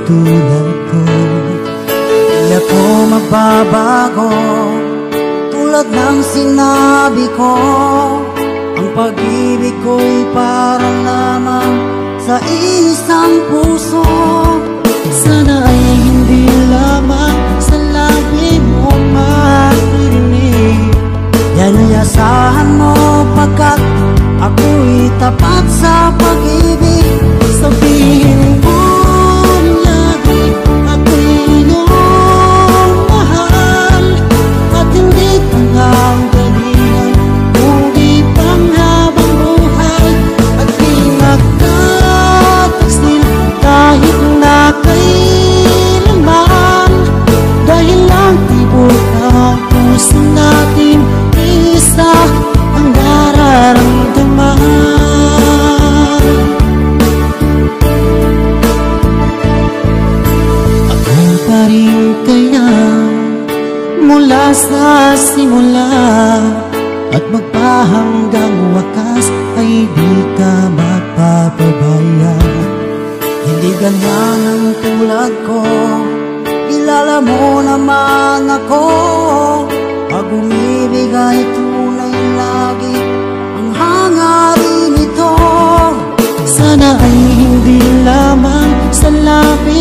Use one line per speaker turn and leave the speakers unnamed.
tulad ko. Di ako magbabago, tulad ng sinabi ko. Ang pag-ibig ko'y para lamang sa isang puso.
Sana ay hindi lamang sa labi mo maririnig.
Yan yasahan mo pagkat ako'y tapat sa pag-ibig.
Sabihin mo lagi ako'y iyong mahal, at hindi tanganggalingan kundi panghabang buhay. At di magtataksil kahit na kailanman, dahil lang tibok ng puso natin isa ang nararamdaman. Ako pa rin kaya mula sa simula, at magpahanggang wakas ay di ka magpapabaya.
Hindi ganyan ang tulad ko, kilala mo naman ako. Pag umibig ay tunay lagi ang hangarin ito.
Sana ay hindi lamang sa labi